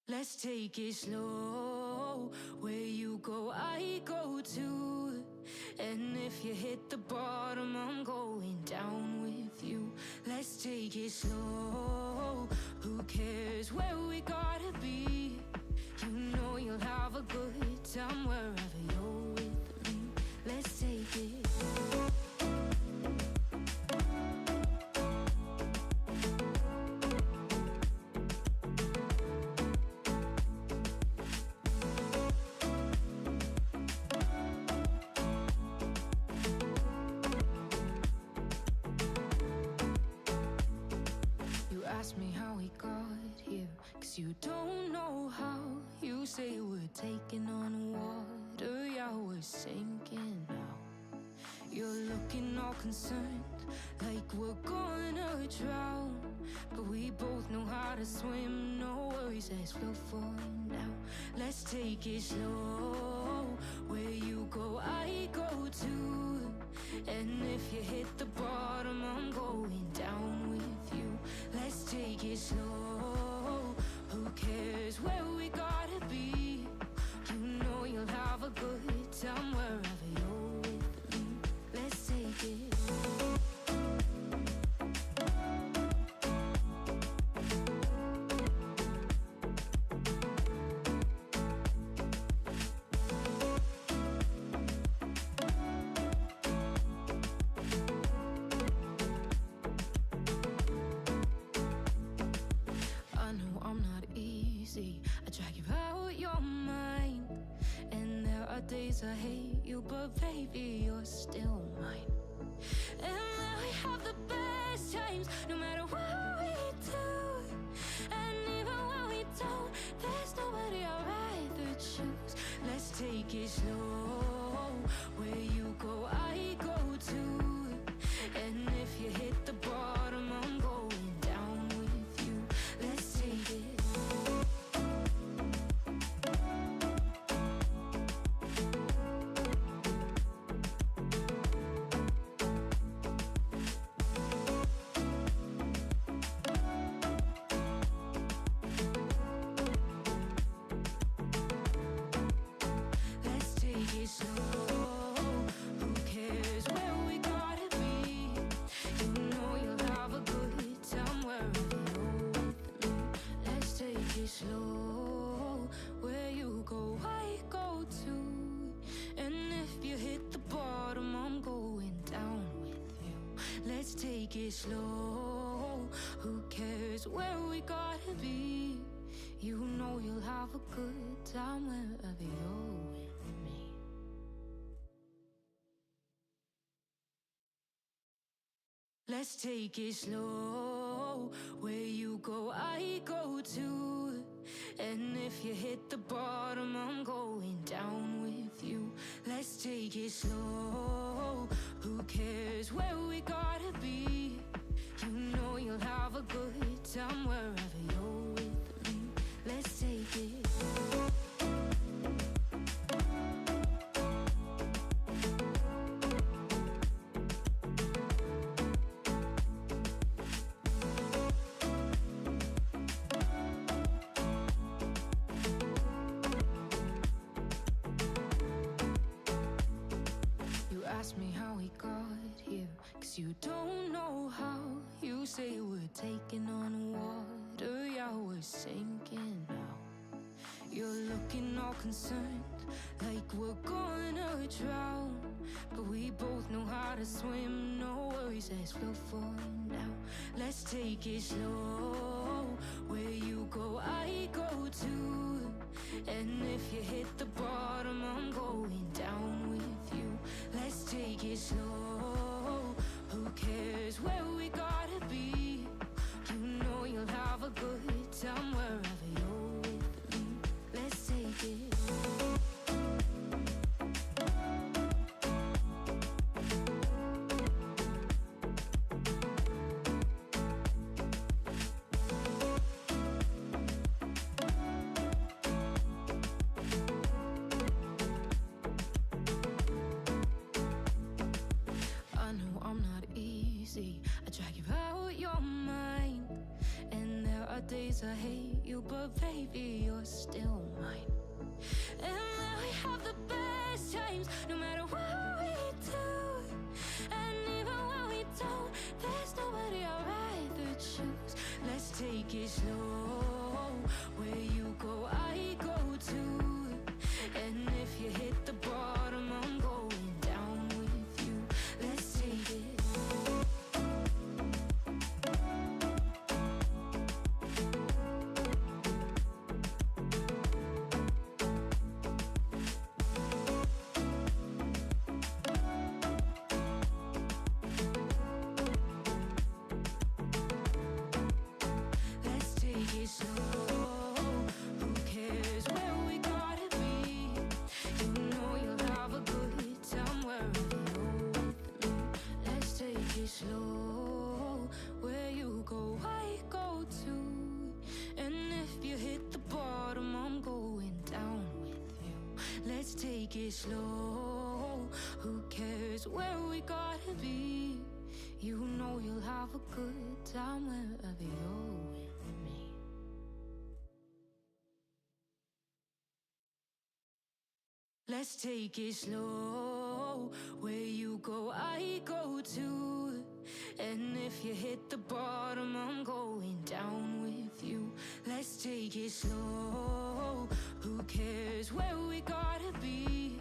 Let's take it slow. Where you go, I go too. And if you hit the bottom, I'm going down with you. Let's take it slow. Who cares where we gotta be? You know you'll have a good time wherever you're with me. Let's take it. Ask me how we got here, 'cause you don't know how. You say we're taking on water, yeah, we're sinking now. You're looking all concerned, like we're gonna drown. But we both know how to swim, no worries, let's flow for now. Let's take it slow. Where you go, I go too. And if you hit the bottom, I'm going down with you. Let's take it slow. Who cares where we gotta be? You know you'll have a good time wherever you're with me. Let's take it. I drag you out your mind, and there are days I hate you, but baby, you're still mine. And now we have the best times, no matter what we do. And even when we don't, there's nobody I'd rather choose. Let's take it slow. Where you go, I go too. And if you hit the bottom, I'm going down with you. Let's take it. Slow, where you go, I go too. And if you hit the bottom, I'm going down with you. Let's take it slow. Who cares where we gotta be? You know you'll have a good time wherever you're with me. Let's take it slow. Where you go, I go too. And if you hit the bottom, I'm going down with you. Let's take it slow. Who cares where we gotta be? You know you'll have a good time wherever you're with me. Let's take it. Ask me how we got here, 'cause you don't know how. You say we're taking on water, yeah, we're sinking now. You're looking all concerned, like we're gonna drown. But we both know how to swim, no worries, let's flow for now. Let's take it slow. Where you go, I go too. And if you hit the bottom, I'm going down with you. Let's take it slow. Who cares where we gotta be? You know you'll have a good time wherever you're with me. Let's take it. I drag you out your mind, and there are days I hate you, but baby, you're still mine. And now we have the best times, no matter what we do. And even when we don't, there's nobody I'd rather choose. Let's take it slow, where you go, I go too. And if you hit the bottom, I'm going down with you. Let's take it. Slow, where you go, I go too. And if you hit the bottom, I'm going down with you. Let's take it slow, who cares where we gotta be? You know you'll have a good time wherever you're with me. Let's take it slow, where you go, I go too. And if you hit the bottom, I'm going down with you. Let's take it slow, who cares where we gotta be?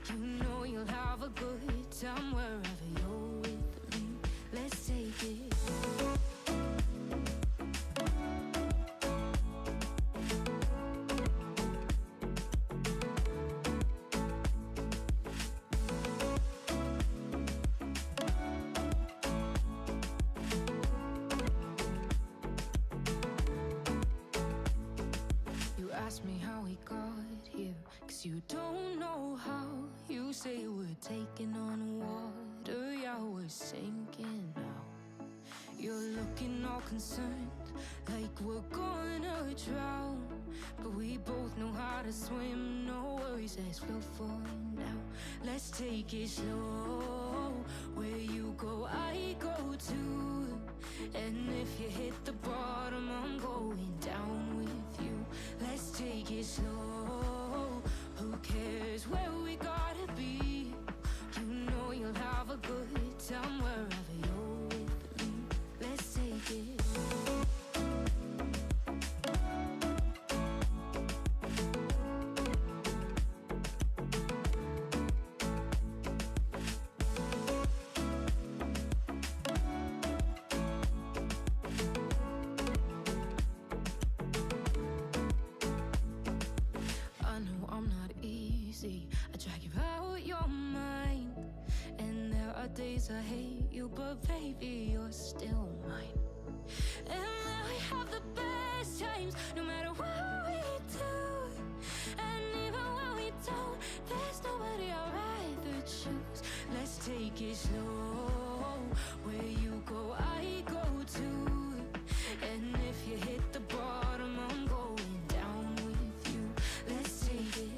You know you'll have a good time wherever you're with me. Let's take it. Ask me how we got here, 'cause you don't know how. You say we're taking on water, yeah, we're sinking now. You're looking all concerned, like we're gonna drown. But we both know how to swim, no worries, let's float for now. Let's take it slow, where you go, I go too. And if you hit the bottom, I'm going down with you. Let's take it slow, who cares where we gotta be? You know you'll have a good time wherever you're with me. Let's take it. I drag you out your mind, and there are days I hate you, but baby, you're still mine. And now we have the best times, no matter what we do. And even when we don't, there's nobody I'd rather choose. Let's take it slow, where you go, I go too. And if you hit the bottom, I'm going down with you. Let's take it.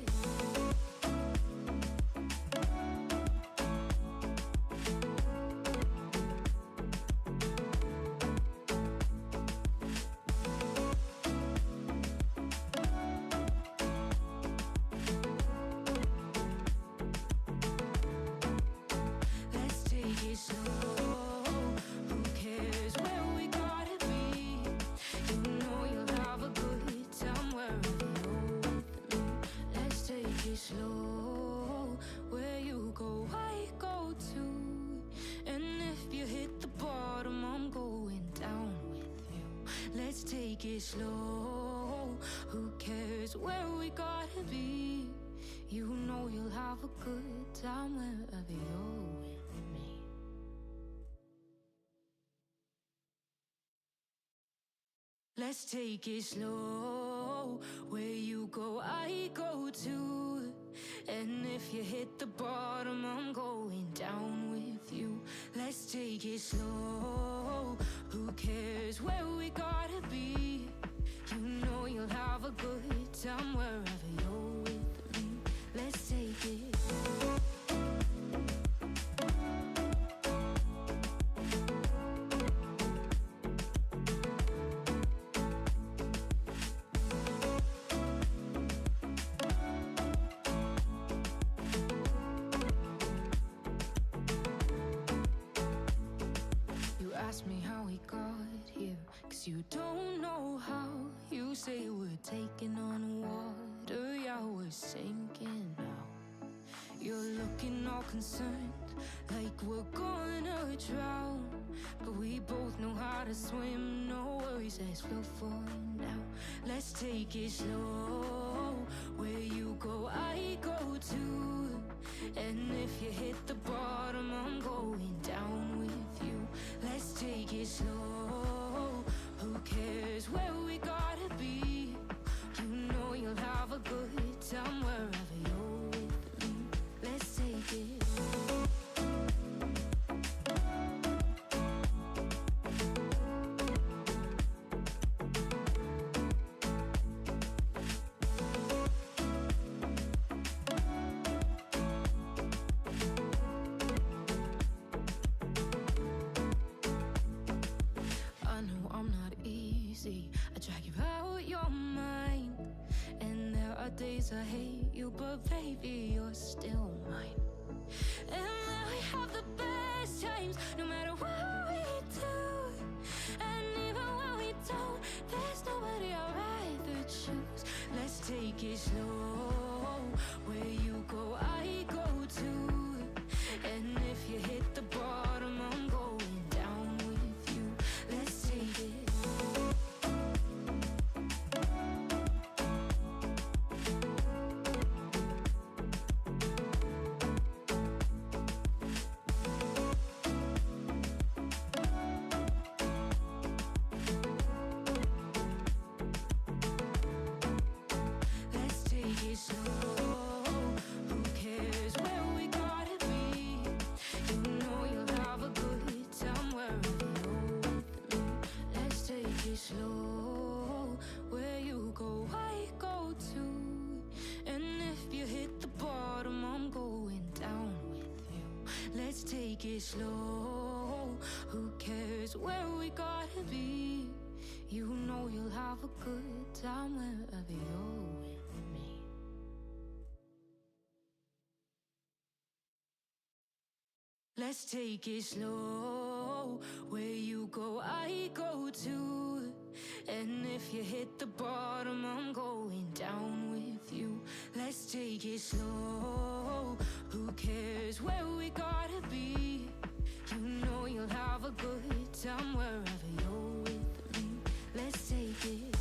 Slow, where you go, I go too. And if you hit the bottom, I'm going down with you. Let's take it slow, who cares where we gotta be? You know you'll have a good time wherever you're with me. Let's take it slow, where you go, I go too. And if you hit the bottom, I'm going down with you. Let's take it slow, who cares where we gotta be? You know you'll have a good time wherever you're with me. Let's take it. 'cause you don't know how. You say we're taking on water, yeah, we're sinking now. You're looking all concerned, like we're gonna drown. But we both know how to swim, no worries, let's float for now. Let's take it slow, where you go, I go too. And if you hit the bottom, I'm going down with you. Let's take it slow, who cares where we gotta be? You know you'll have a good time wherever you're with me. Let's take it. I know I'm not easy, I drag you out your mind. And there are days I hate you, but baby, you're still mine. And now we have the best times, no matter what we do. And even when we don't, there's nobody I'd rather choose. Let's take it slow, where you go, I go too. And if you hit the bottom, I'm going down with you. Let's take it. Let's take it slow. Who cares where we gotta be? You know you'll have a good time wherever you're with me. Let's take it slow. Where you go, I go too. And if you hit the bottom, I'm going down with you. Let's take it slow. Who cares where we gotta be? You know you'll have a good time wherever you're with me. Let's take it slow, where you go, I go too. And if you hit the bottom, I'm going down with you. Let's take it slow, who cares where we gotta be? You know you'll have a good time wherever you're with me. Let's take it.